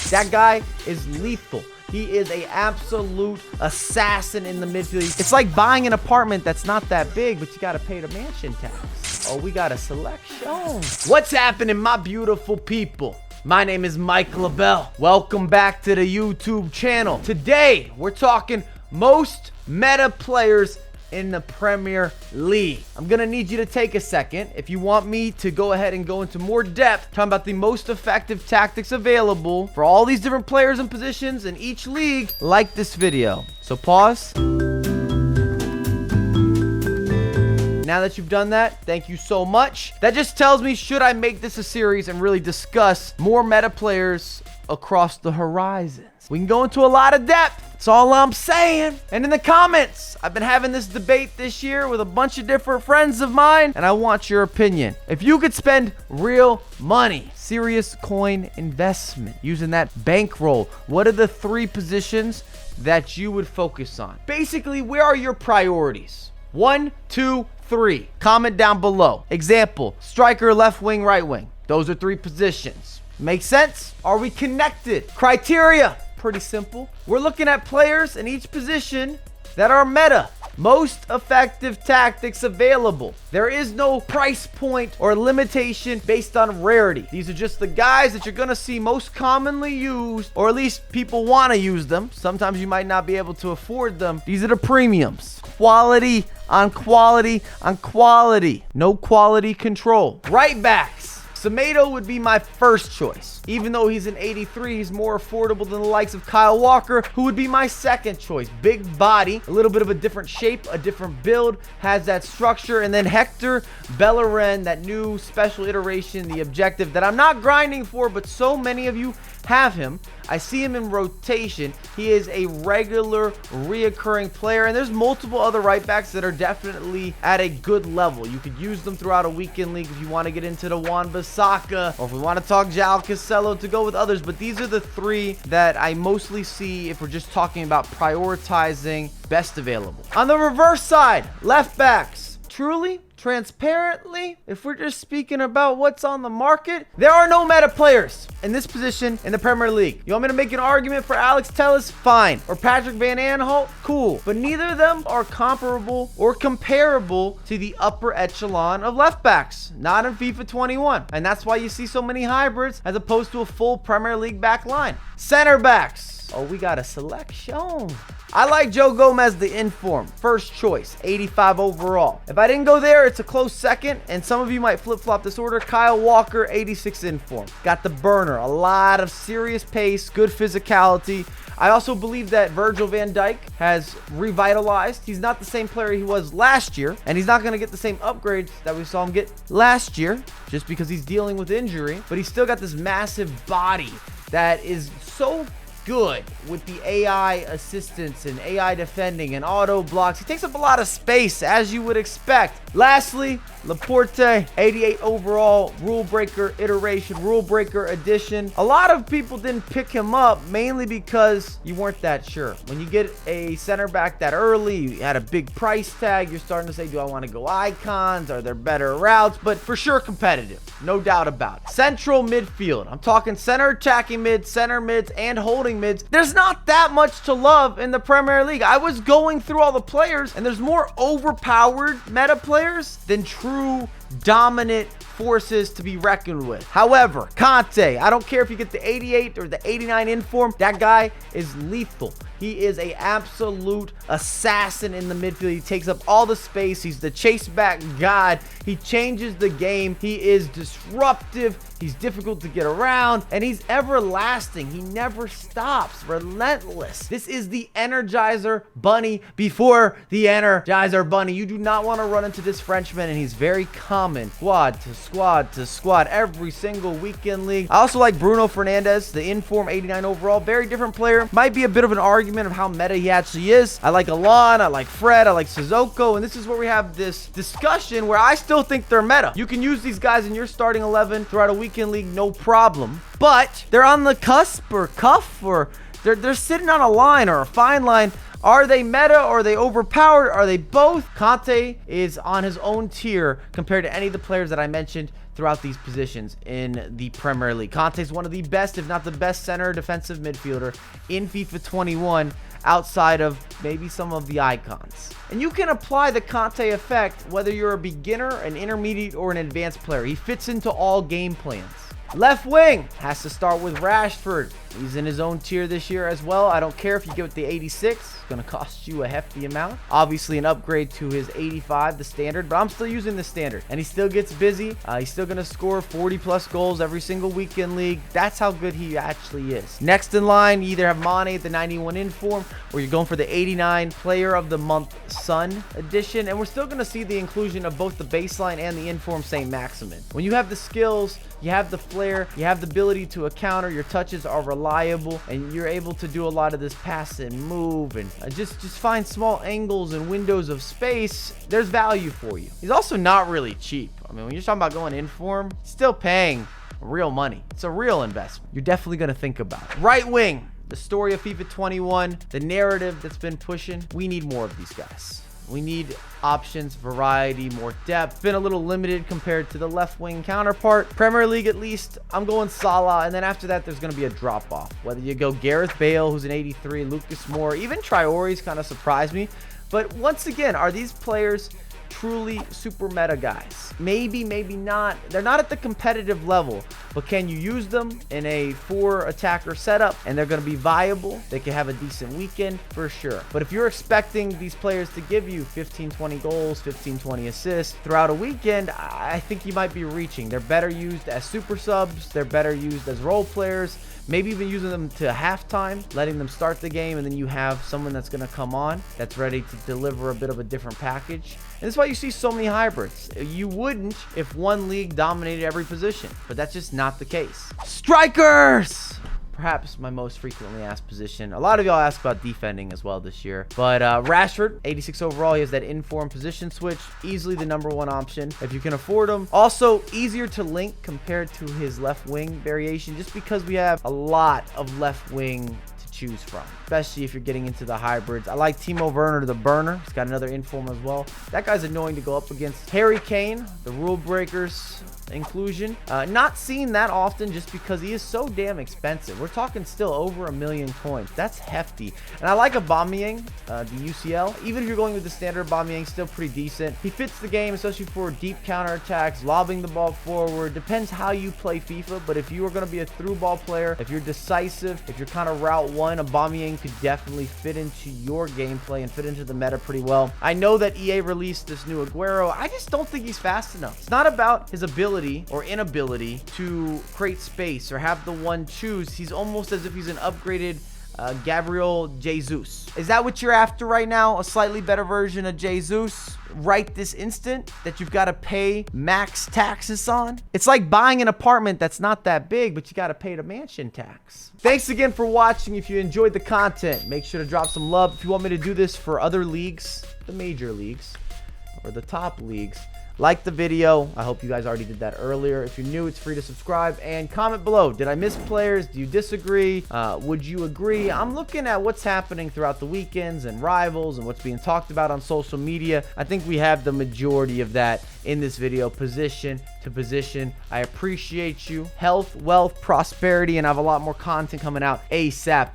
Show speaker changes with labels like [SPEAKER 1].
[SPEAKER 1] That guy is lethal. He is an absolute assassin in the midfield. It's like buying an apartment that's not that big, but you got to pay the mansion tax. Oh, we got a selection. What's happening, my beautiful people? My name is Mike LaBelle. Welcome back to the YouTube channel. Today, we're talking most meta players in the Premier League. I'm gonna need you to take a second if you want me to go ahead and go into more depth talking about the most effective tactics available for all these different players and positions in each league. Like this video. So pause. Now that you've done that, thank you so much. That just tells me, should I make this a series and really discuss more meta players across the horizons? We can go into a lot of depth. That's all I'm saying. And in the comments, I've been having this debate this year with a bunch of different friends of mine, and I want your opinion. If you could spend real money, serious coin investment, using that bankroll, what are the 3 positions that you would focus on? Basically, where are your priorities? 1, 2, 3. Comment down below. Example, striker, left wing, right wing. Those are 3 positions. Make sense? Are we connected? Criteria. Pretty simple. We're looking at players in each position that are meta. Most effective tactics available. There is no price point or limitation based on rarity. These are just the guys that you're going to see most commonly used, or at least people want to use them. Sometimes you might not be able to afford them. These are the premiums. Quality on quality on quality. No quality control. Right backs. Semedo would be my first choice. Even though he's an 83, he's more affordable than the likes of Kyle Walker, who would be my second choice. Big body, a little bit of a different shape, a different build, has that structure. And then Hector Bellerin, that new special iteration, the objective that I'm not grinding for, but so many of you have him. I see him in rotation. He is a regular, reoccurring player, and there's multiple other right backs that are definitely at a good level. You could use them throughout a weekend league if you want to get into the Wan-Bissaka, or if we want to talk João Cancelo to go with others, but these are the 3 that I mostly see if we're just talking about prioritizing best available. On the reverse side, left backs. Truly, transparently, if we're just speaking about what's on the market, there are no meta players in this position in the Premier League. You want me to make an argument for Alex Telles? Fine. Or Patrick Van Aanholt? Cool. But neither of them are comparable or comparable to the upper echelon of left backs. Not in FIFA 21. And that's why you see so many hybrids as opposed to a full Premier League back line. Center backs. Oh, we got a selection. I like Joe Gomez, the inform. First choice, 85 overall. If I didn't go there, it's a close second, and some of you might flip-flop this order. Kyle Walker, 86 inform. Got the burner, a lot of serious pace, good physicality. I also believe that Virgil van Dijk has revitalized. He's not the same player he was last year, and he's not going to get the same upgrades that we saw him get last year, just because he's dealing with injury, but he's still got this massive body that is so good with the AI assistance and AI defending and auto blocks. He takes up a lot of space, as you would expect. Lastly, Laporte, 88 overall, rule breaker iteration, rule breaker edition. A lot of people didn't pick him up mainly because you weren't that sure. When you get a center back that early, you had a big price tag, you're starting to say, do I want to go icons? Are there better routes? But for sure competitive, no doubt about it. Central midfield. I'm talking center attacking mids, center mids, and holding mids. There's not that much to love in the Premier League. I was going through all the players, and there's more overpowered meta players than true dominant forces to be reckoned with. However, Conte, I don't care if you get the 88 or the 89 inform, that guy is lethal. He is an absolute assassin in the midfield. He takes up all the space. He's the chase back god. He changes the game. He is disruptive. He's difficult to get around, and he's everlasting. He never stops. Relentless. This is the Energizer Bunny before the Energizer Bunny. You do not want to run into this Frenchman, and he's very common. Squad to squad to squad every single weekend league. I also like Bruno Fernandes, the inform 89 overall. Very different player. Might be a bit of an argument of how meta he actually is. I like Alon. I like Fred. I like Sissoko, and this is where we have this discussion where I still think they're meta. You can use these guys in your starting 11 throughout a weekend league, no problem. But they're on the cusp or cuff, or they're sitting on a line or a fine line. Are they meta? Are they overpowered? Are they both? Conte is on his own tier compared to any of the players that I mentioned throughout these positions in the Premier League. Kante's one of the best, if not the best, center defensive midfielder in FIFA 21 outside of maybe some of the icons. And you can apply the Kante effect whether you're a beginner, an intermediate, or an advanced player. He fits into all game plans. Left wing has to start with Rashford. He's in his own tier this year as well. I don't care if you give it the 86. It's going to cost you a hefty amount. Obviously an upgrade to his 85, the standard, but I'm still using the standard. And he still gets busy. He's still going to score 40-plus goals every single week in league. That's how good he actually is. Next in line, you either have Mane at the 91 inform, or you're going for the 89 Player of the Month Sun edition. And we're still going to see the inclusion of both the baseline and the inform St. Maximin. When you have the skills, you have the flair, you have the ability to counter, your touches are reliable, and you're able to do a lot of this pass and move and just find small angles and windows of space. There's value for you. He's also not really cheap. I mean, when you're talking about going in form, still paying real money. It's a real investment. You're definitely going to think about it. Right wing, the story of FIFA 21, the narrative that's been pushing. We need more of these guys. We need options, variety, more depth. Been a little limited compared to the left wing counterpart. Premier League, at least, I'm going Salah, and then after that, there's going to be a drop-off. Whether you go Gareth Bale, who's an 83, Lucas Moura, even Traore's kind of surprised me. But once again, are these players truly super meta guys? Maybe, maybe not. They're not at the competitive level, but can you use them in a 4-attacker setup and they're going to be viable? They can have a decent weekend for sure. But if you're expecting these players to give you 15, 20 goals, 15, 20 assists throughout a weekend, I think you might be reaching. They're better used as super subs. They're better used as role players. Maybe even using them to halftime, letting them start the game, and then you have someone that's going to come on that's ready to deliver a bit of a different package. And that's why you see so many hybrids. You wouldn't if one league dominated every position, but that's just not the case. Strikers! Perhaps my most frequently asked position. A lot of y'all ask about defending as well this year. But Rashford, 86 overall, he has that inform position switch. Easily the #1 option if you can afford him. Also, easier to link compared to his left wing variation, just because we have a lot of left wing to choose from, especially if you're getting into the hybrids. I like Timo Werner, the burner. He's got another inform as well. That guy's annoying to go up against. Harry Kane, the rule breakers inclusion. Not seen that often just because he is so damn expensive. We're talking still over 1 million coins. That's hefty. And I like Aubameyang, the UCL. Even if you're going with the standard, Aubameyang still pretty decent. He fits the game, especially for deep counterattacks, lobbing the ball forward. Depends how you play FIFA, but if you are going to be a through ball player, if you're decisive, if you're kind of route one, Aubameyang could definitely fit into your gameplay and fit into the meta pretty well. I know that EA released this new Aguero. I just don't think he's fast enough. It's not about his ability or inability to create space or have the one choose. He's almost as if he's an upgraded Gabriel Jesus. Is that what you're after right now? A slightly better version of Jesus right this instant that you've got to pay max taxes on? It's like buying an apartment that's not that big, but you got to pay the mansion tax. Thanks again for watching. If you enjoyed the content, make sure to drop some love. If you want me to do this for other leagues, the major leagues or the top leagues, like the video. I hope you guys already did that earlier. If you're new, it's free to subscribe and comment below. Did I miss players? Do you disagree? Would you agree? I'm looking at what's happening throughout the weekends and rivals and what's being talked about on social media. I think we have the majority of that in this video, position to position. I appreciate you. Health, wealth, prosperity, and I have a lot more content coming out ASAP.